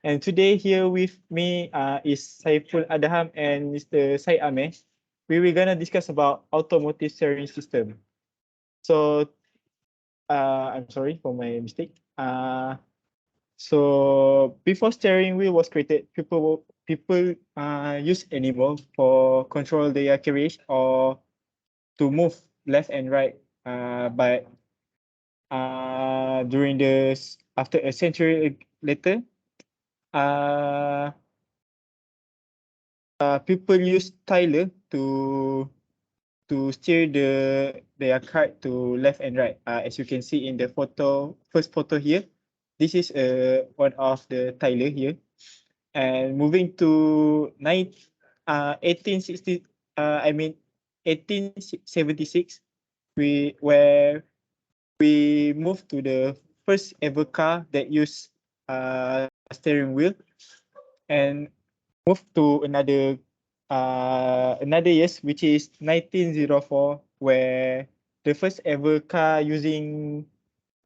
And today here with me is Saiful Adham and Mr. Syed Ameh. We were gonna discuss about automotive steering system. So I'm sorry for my mistake. So before steering wheel was created, people use animal for control their carriage or to move left and right. But during after a century later, uh, people use Tyler to steer their cart to left and right. As you can see in the first photo here, this is one of the Tyler here. And moving to 1860, I mean 1876, where we moved to the first ever car that used steering wheel, and moved to another years, which is 1904, where the first ever car using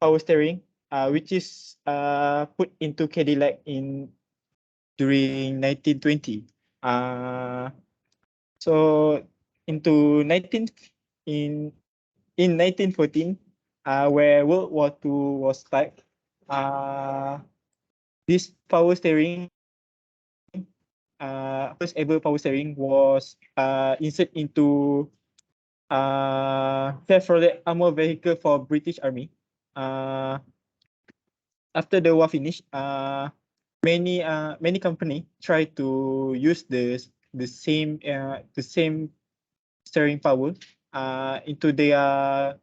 power steering, which is put into Cadillac during 1920. Uh, so into 19 in 1914, where World War II was start, uh, this power steering, first ever power steering was inserted into Chevrolet armor vehicle for British Army. Uh, After the war finished, many company try to use the same steering power into their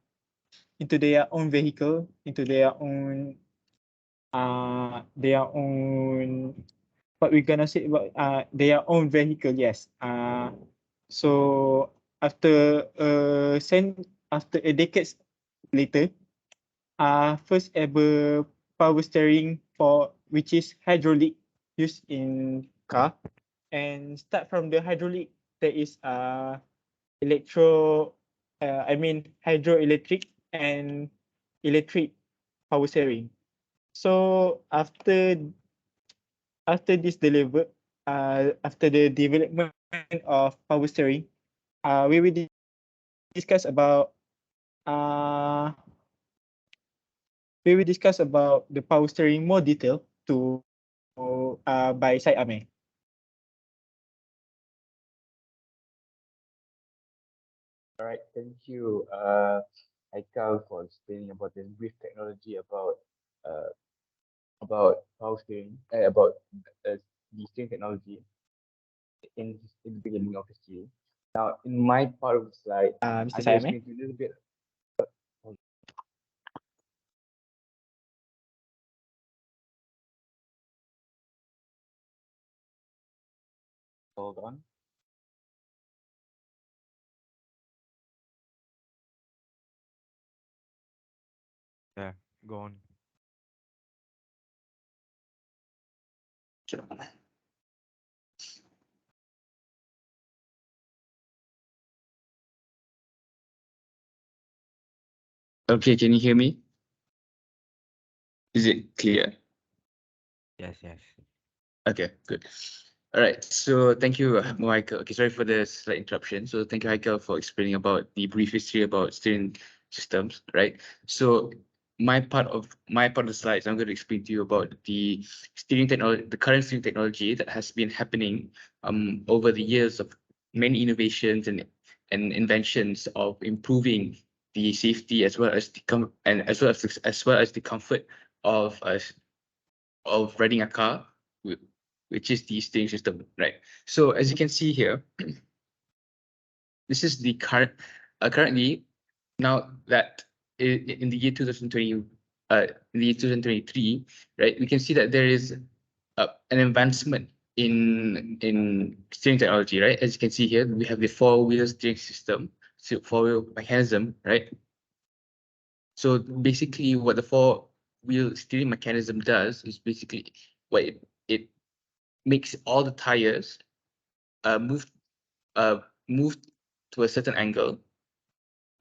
own vehicle, into their own, what we gonna say about their own vehicle. Yes. So after after a decades later, first ever power steering for which is hydraulic used in car, and start from the hydraulic, there is electro I mean hydroelectric and electric power steering. So after this delivered, after the development of power steering, we will discuss about uh, the power steering more detail to by Sai Ame. All right, thank you, Aikal, for explaining about this brief technology about power steering, about uh, the steering technology in the beginning of the series. Now, in my part of the slide, Mr. I'm Sai going to Ame. explain to you a little bit. Hold on. Yeah, go on. Okay, can you hear me? Is it clear? Yes, yes. Okay, good. All right, so thank you, Michael. Okay, sorry for the slight interruption. So thank you, Michael, for explaining about the brief history about steering systems, right? So my part of the slides, I'm going to explain to you about the steering technology, the current steering technology that has been happening over the years of many innovations and inventions of improving the safety as well as as well as the comfort of us of riding a car, which is the steering system, right? So as you can see here, this is the currently now that in the year 2020, in the year 2023, right? We can see that there is an advancement in steering technology, right? As you can see here, we have the four-wheel steering system, so four-wheel mechanism, right? So basically, what the four-wheel steering mechanism does is basically what it makes all the tires move uh move to a certain angle,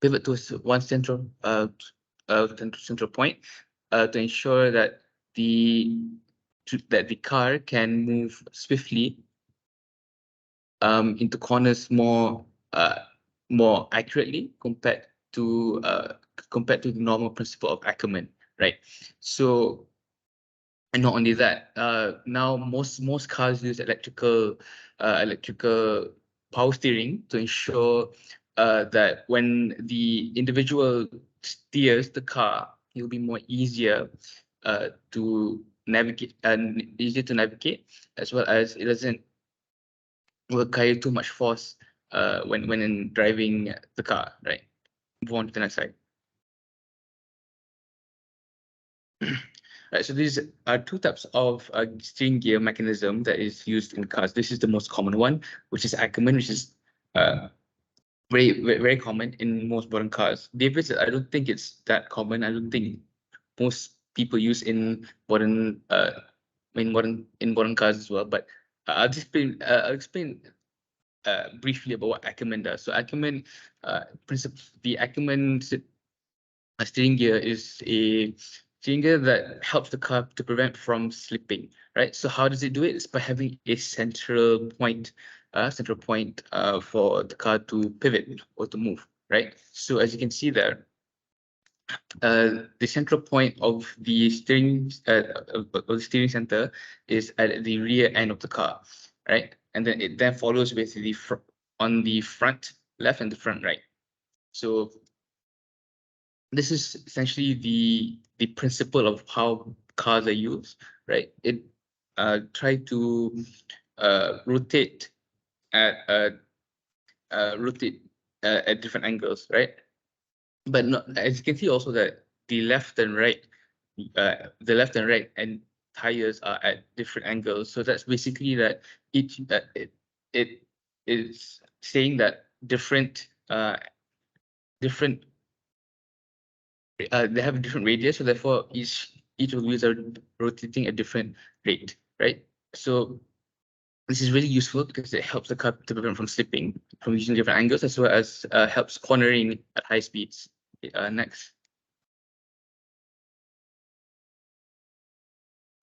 pivot to one central point to ensure that the that the car can move swiftly into corners more accurately compared to the normal principle of Ackermann, right? So, and not only that, now most cars use electrical power steering to ensure that when the individual steers the car, it will be more to navigate as well as it doesn't will carry too much force when in driving the car, right? Move on to the next slide. Right, so these are two types of steering gear mechanism that is used in cars. This is the most common one, which is Ackermann, which is very common in most modern cars. Davis, I don't think it's that common. I don't think most people use in modern cars as well. But I'll explain briefly about what Ackermann does. So Ackermann, the Ackermann steering gear is a steering gear that helps the car to prevent from slipping, right? So how does it do it? It's by having a central point for the car to pivot or to move, right? So as you can see there, the central point of the steering center is at the rear end of the car, right? And then it then follows with on the front left and the front right. So this is essentially the principle of how cars are used, right? It try to rotate at different angles, right? But not, as you can see also that the left and right and tires are at different angles. So that's basically that it is saying that different they have a different radius, so therefore each of the wheels are rotating at different rate, right? So this is really useful because it helps the car to prevent from slipping from using different angles, as well as helps cornering at high speeds. Next.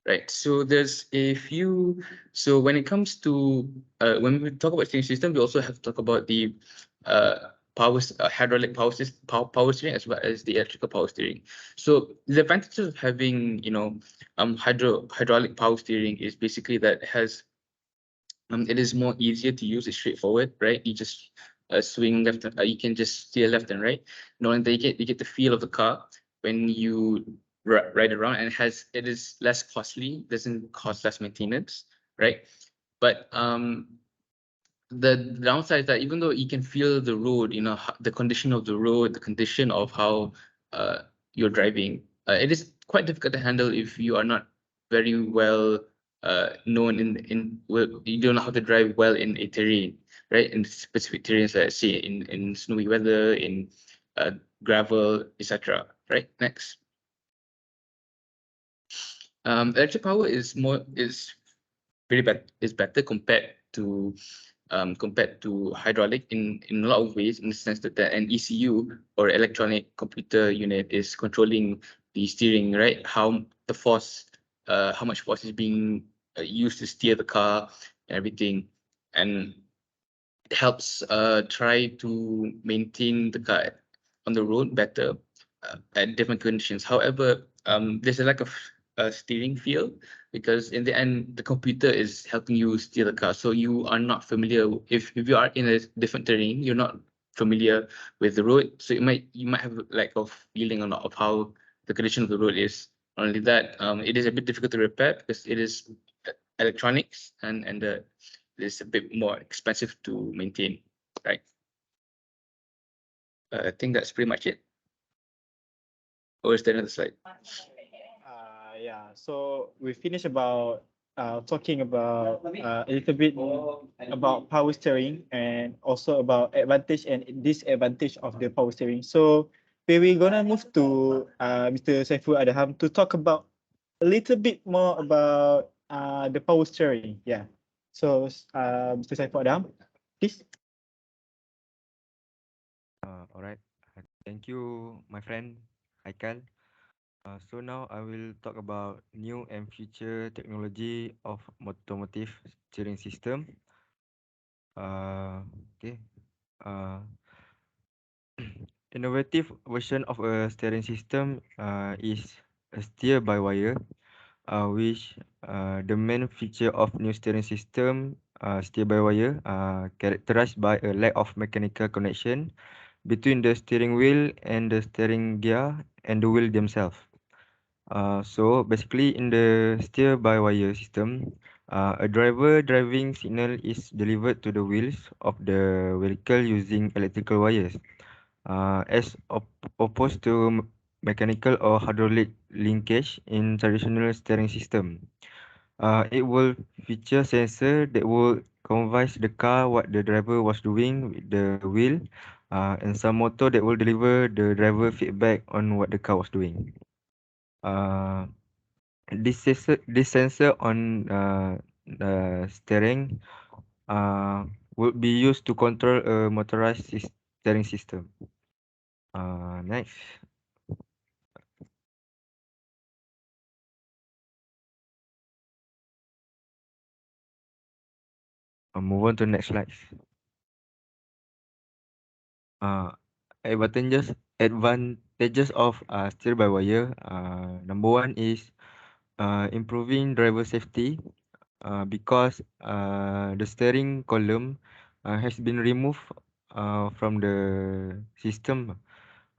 Right, so there's a few. So when it comes to when we talk about steering system, we also have to talk about the hydraulic power steering, as well as the electrical power steering. So the advantages of having hydraulic power steering is basically that it is more easier to use. It's straightforward, right? You just swing left. You can just steer left and right. Knowing that you get the feel of the car when you ride around, and it is less costly. Doesn't cost less maintenance, right? But the downside is that even though you can feel the road, the condition of the road, the condition of how you're driving, it is quite difficult to handle if you are not very well known you don't know how to drive well in a terrain, right? In specific terrains, let's say in snowy weather, in gravel, etc. Right? Next. Electric power is better compared to hydraulic in a lot of ways, in the sense that an ECU or electronic computer unit is controlling the steering, right? How much force is being used to steer the car and everything, and it helps try to maintain the car on the road better at different conditions. However, there's a lack of steering feel, because in the end, the computer is helping you steer the car. So you are not familiar. If you are in a different terrain, you're not familiar with the road. So you might have a lack of feeling of how the condition of the road is. Not only that, it is a bit difficult to repair because it is electronics, and it's a bit more expensive to maintain, right? I think that's pretty much it. Or is there another slide? Yeah, so we finished about talking about a little bit about power steering, and also about advantage and disadvantage of the power steering. So we're gonna move to Mr. Saiful Adham to talk about a little bit more about the power steering. Yeah. So Mr. Saiful Adham, please. All right. Thank you, my friend Haikal. So now I will talk about new and future technology of automotive steering system. Okay. Uh, Innovative version of a steering system is a steer by wire, which the main feature of new steering system steer by wire characterized by a lack of mechanical connection between the steering wheel and the steering gear and the wheel themselves. So basically in the steer by wire system, a driver driving signal is delivered to the wheels of the vehicle using electrical wires, as opposed to mechanical or hydraulic linkage in traditional steering system. It will feature sensor that will convince the car what the driver was doing with the wheel, and some motor that will deliver the driver feedback on what the car was doing. Uh, this sensor on the steering would be used to control a motorized steering system. Next, I'll move on to the next slide. Uh, advantages of steer by wire. Number one is improving driver safety because the steering column has been removed from the system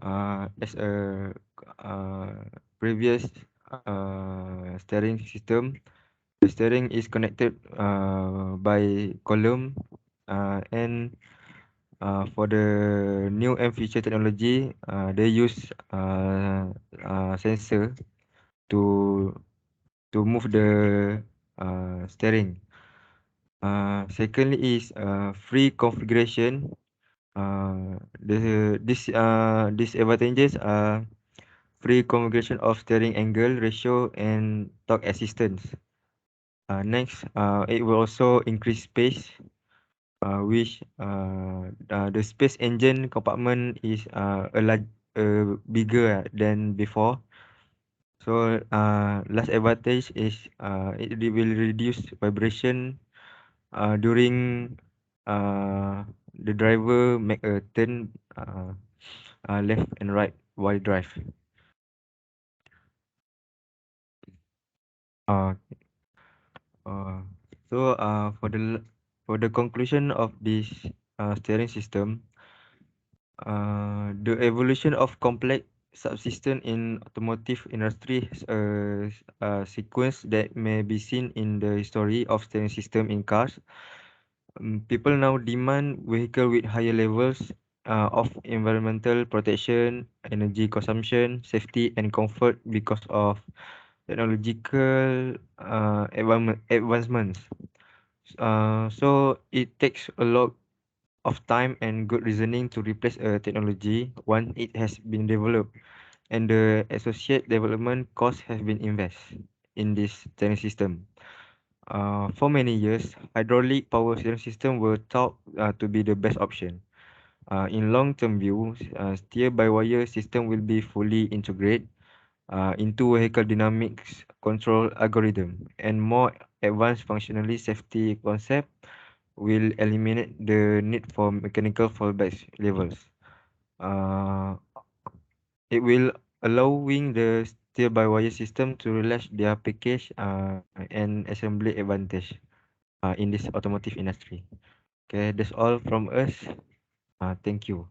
as a uh, previous steering system. The steering is connected by column, and for the new and future technology, they use sensor to move the steering. Secondly is free configuration. These advantages are free configuration of steering angle, ratio, and torque assistance. Next, it will also increase space, which the space engine compartment is bigger than before. So last advantage is it will reduce vibration during the driver make a turn left and right while drive. Uh, uh, for the conclusion of this steering system, the evolution of complex subsystem in automotive industry is a sequence that may be seen in the history of steering system in cars. People now demand vehicle with higher levels of environmental protection, energy consumption, safety, and comfort because of technological advancements. So it takes a lot of time and good reasoning to replace a technology once it has been developed, and the associate development cost has been invested in this steering system. For many years, hydraulic power steering system were thought to be the best option. In long-term view, steer-by-wire system will be fully integrated into vehicle dynamics control algorithm, and more advanced functionally safety concept will eliminate the need for mechanical fallback levels. Uh, it will allowing the steer-by-wire system to relax their package and assembly advantage in this automotive industry. Okay, that's all from us. Thank you.